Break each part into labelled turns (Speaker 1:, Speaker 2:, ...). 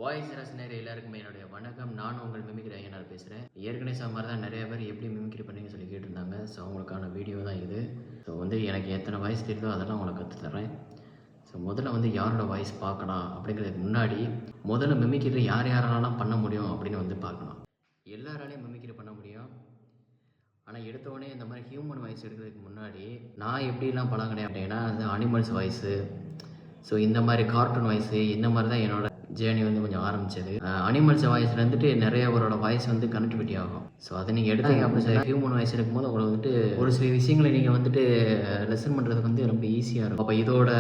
Speaker 1: Voice ரசனர் எல்லாருக்குமே என்னுடைய வணக்கம். நான் உங்கள் மிமிக்ரி ஐயனார் பேசுகிறேன். ஏற்கனவே மாதிரி தான் நிறைய பேர் எப்படி மிமிக்ரி பண்ணீங்கன்னு சொல்லி கேட்டிருந்தாங்க. ஸோ அவங்களுக்கான வீடியோ தான் இது. ஸோ எனக்கு எத்தனை வாய்ஸ் தெரியுதோ அதெல்லாம் உங்களுக்கு கற்றுத்தரேன். ஸோ முதல்ல யாரோட வாய்ஸ் பார்க்கலாம் அப்படிங்கிறதுக்கு முன்னாடி முதல்ல மிமிக்ரி யாரெல்லாம் பண்ண முடியும் அப்படின்னு பார்க்கணும். எல்லாராலையும் மிமிக்ரி பண்ண முடியும். ஆனால் எடுத்தோடனே இந்த மாதிரி ஹியூமன் வாய்ஸ் எடுக்கிறதுக்கு முன்னாடி நான் எப்படிலாம் பழகினேன் அப்படின்னா அது அனிமல்ஸ் வாய்ஸு, ஸோ இந்த மாதிரி கார்ட்டூன் வாய்ஸு, இந்த மாதிரி தான் என்னோட ஜேர்னி கொஞ்சம் ஆரம்பிச்சது. அனிமல்ஸ் வாய்ஸ் நிறைய அவரோட வாய்ஸ் கனெக்டிவிட்டி ஆகும். ஸோ அதை நீங்கள் எடுத்தீங்க அப்படி ஹியூமன் வாய்ஸ் எடுக்கும்போது உங்களுக்கு ஒரு சில விஷயங்களை நீங்கள் லெசன் பண்ணுறதுக்கு ரொம்ப ஈஸியாக இருக்கும். அப்போ இதோட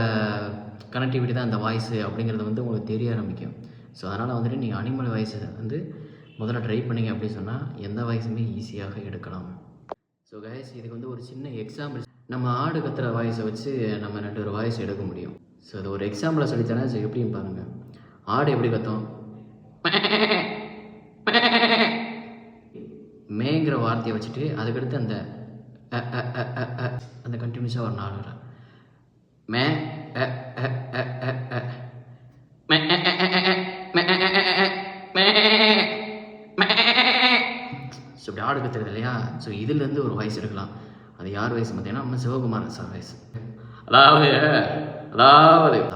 Speaker 1: கனெக்டிவிட்டி தான் அந்த வாய்ஸு அப்படிங்கிறது உங்களுக்கு தெரிய ஆரம்பிக்கும். ஸோ அதனால் நீங்கள் அனிமல் வாய்ஸ் முதல்ல ட்ரை பண்ணிங்க அப்படின்னு சொன்னால் எந்த வாய்ஸுமே ஈஸியாக எடுக்கலாம். ஸோ கைஸ் இதுக்கு ஒரு சின்ன எக்ஸாம்பிள். நம்ம ஆடு கத்துற வாய்ஸை வச்சு நம்ம 2 வாய்ஸ் எடுக்க முடியும். ஸோ அது ஒரு எக்ஸாம்பிளை சொல்லித்தரேன். ஸோ எப்படின்னு பாருங்கள். ஆடு எப்படி கத்தும்? மேங்கிற வார்த்தையை வச்சுட்டு அதுக்கடுத்து அந்த கண்டினியூஸாக ஒரு 4 வரும். மே ஸோ இப்படி ஆடு கத்துறது இல்லையா? ஸோ இதுலேருந்து ஒரு வாய்ஸ் எடுக்கலாம். அது யார் வாய்ஸ் பார்த்தீங்கன்னா நம்ம சிவகுமார் சார் வாய்ஸ்.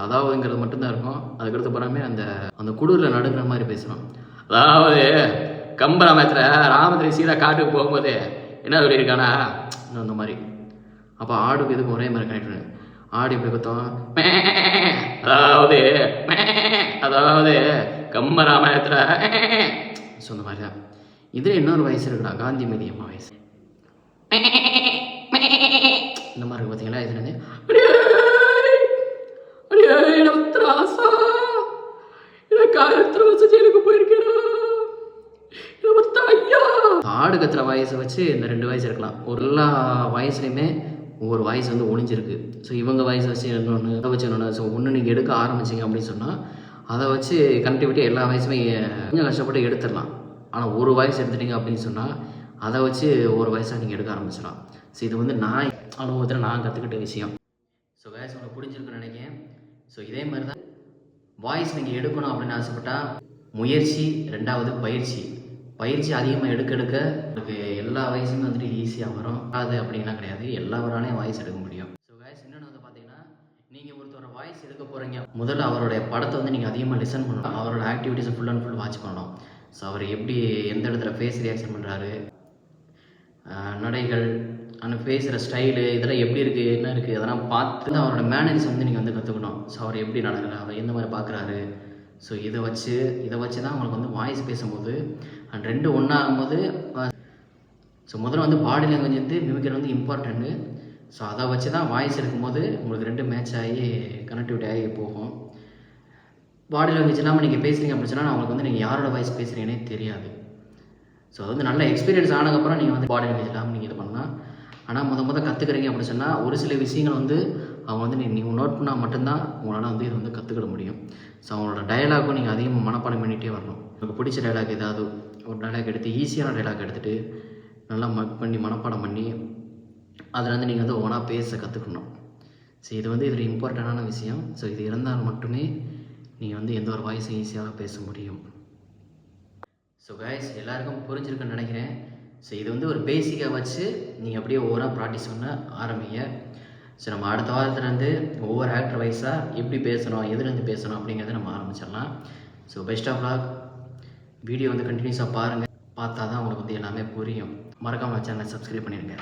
Speaker 1: அதாவதுங்கிறது மட்டும்தான் இருக்கும். அதுக்கடுத்து போறாமே அந்த குடூரில் நடுங்கிற மாதிரி பேசணும். அதாவது கம்பராமத்தில் ராமத்திரி சீதா காட்டுக்கு போகும்போது என்ன சொல்லியிருக்கானா அந்த மாதிரி. அப்போ ஆடுக்கு இதுக்கு ஒரே மாதிரி கனெக்ட் பண்ணு. ஆடு எப்படி பார்த்தோம்? அதாவது கம்பராமாயணத்தில் ஸோ அந்த மாதிரி தான். இதில் இன்னொரு வயசு இருக்குடா, காந்திமதி அம்மா வயசு. இந்த மாதிரி இருக்கு பார்த்தீங்களா? இதுலேருந்து ஆடு கத்துற வாய்ஸை வச்சு இந்த 2 வாய்ஸ் இருக்கலாம். ஒரு எல்லா வாய்ஸ்லையுமே ஒவ்வொரு வாய்ஸ் ஒளிஞ்சிருக்கு. ஸோ இவங்க வாய்ஸ் வச்சு இன்னொன்று அதை வச்சு இன்னொன்று. ஸோ ஒன்று நீங்கள் எடுக்க ஆரம்பிச்சிங்க அப்படின்னு சொன்னால் அதை வச்சு கனெக்டிவிட்டி எல்லா வாய்ஸுமே கொஞ்சம் கஷ்டப்பட்டு எடுத்துடலாம். ஆனால் ஒரு வாய்ஸ் எடுத்துட்டீங்க அப்படின்னு சொன்னால் அதை வச்சு ஒரு வாய்ஸாக நீங்கள் எடுக்க ஆரம்பிச்சிடலாம். ஸோ இது நான் அனுபவத்தில் நான் கற்றுக்கிட்ட விஷயம். ஸோ வாய்ஸ் உங்களுக்கு பிடிச்சிருக்குன்னு நினைக்கிறேன். ஸோ இதே மாதிரி தான் வாய்ஸ் நீங்கள் எடுக்கணும் அப்படின்னு ஆசைப்பட்டால் முயற்சி, 2வது பயிற்சி அதிகமாக எடுக்க உங்களுக்கு எல்லா வாய்ஸுமே ஈஸியாக வரும். அது அப்படின்லாம் கிடையாது, எல்லாவராலையும் வாய்ஸ் எடுக்க முடியும். ஸோ வாய்ஸ் இன்னொன்று பார்த்தீங்கன்னா நீங்கள் ஒருத்தரோட வாய்ஸ் எடுக்க போகிறீங்க, முதல்ல அவருடைய படத்தை நீங்கள் அதிகமாக லிசன் பண்ணணும். அவரோட ஆக்டிவிட்டீஸை ஃபுல் அண்ட் ஃபுல் வாட்ச் பண்ணணும். ஸோ அவர் எப்படி எந்த இடத்துல ஃபேஸ் ரியாக்ஷன் பண்ணுறாரு, நடைகள், அந்த பேசுகிற ஸ்டைலு இதெல்லாம் எப்படி இருக்குது, என்ன இருக்குது, அதெல்லாம் பார்த்து அவரோட மேனேஜ் நீங்கள் கற்றுக்கணும். ஸோ அவர் எப்படி நடக்கிறார், அவர் எந்த மாதிரி பார்க்குறாரு. ஸோ இதை வச்சு தான் உங்களுக்கு வாய்ஸ் பேசும்போது அண்ட் 2 ஒன்றாகும்போது ஸோ முதல்ல body language mimicry important. So அதை வச்சு தான் வாய்ஸ் எடுக்கும்போது உங்களுக்கு 2 மேட்ச் ஆகி கனெக்டிவிட்டி ஆகி போகும். பாடி லாங்குவேஜ் இல்லாமல் நீங்கள் பேசுகிறீங்க அப்படின்னு சொன்னால் அவங்களுக்கு நீங்கள் யாரோட வாய்ஸ் பேசுகிறீங்கன்னே தெரியாது. ஸோ அது நல்ல எக்ஸ்பீரியன்ஸ் ஆனதுக்கப்புறம் நீங்கள் பாடி லாங்குவேஜ் இல்லாமல் நீங்கள் இது பண்ணலாம். ஆனால் முதல் கற்றுக்குறீங்க அப்படின்னு சொன்னால் ஒரு சில விஷயங்கள் அவங்க நீங்கள் நோட் பண்ணால் மட்டும்தான் உங்களால் இது கற்றுக்கிட முடியும். ஸோ அவங்களோட டயலாகும் நீங்கள் அதிகமாக மனப்பாடம் பண்ணிகிட்டே வரணும். உங்களுக்கு பிடிச்ச டைலாக் ஏதாவது ஒரு டைலாக் எடுத்து ஈஸியான டைலாக் எடுத்துகிட்டு நல்லா மனப்பாடம் பண்ணி அதில் நீங்கள் ஒவ்வொன்றா பேச கற்றுக்கணும். ஸோ இது இதில் இம்பார்ட்டண்டான விஷயம். ஸோ இது இருந்தால் மட்டுமே நீங்கள் எந்த ஒரு வாய்ஸும் ஈஸியாக பேச முடியும். ஸோ கைஸ் எல்லாருக்கும் புரிஞ்சிருக்குன்னு நினைக்கிறேன். ஸோ இது ஒரு பேசிக்காக வச்சு நீங்கள் அப்படியே ஒவ்வொரு ப்ராக்டிஸ் பண்ண ஆரம்பிங்க. ஸோ நம்ம அடுத்த வாரத்துலேருந்து ஒவ்வொரு ஆக்டர் வைஸாக எப்படி பேசணும், எதுலேருந்து பேசணும் அப்படிங்கிறத நம்ம ஆரம்பிச்சிடலாம். So best of luck. Video கண்டினியூஸாக பாருங்கள். பார்த்தா தான் உங்களுக்கு எல்லாமே புரியும். மறக்காமல் சேனலை சப்ஸ்கிரைப் பண்ணிடுங்க.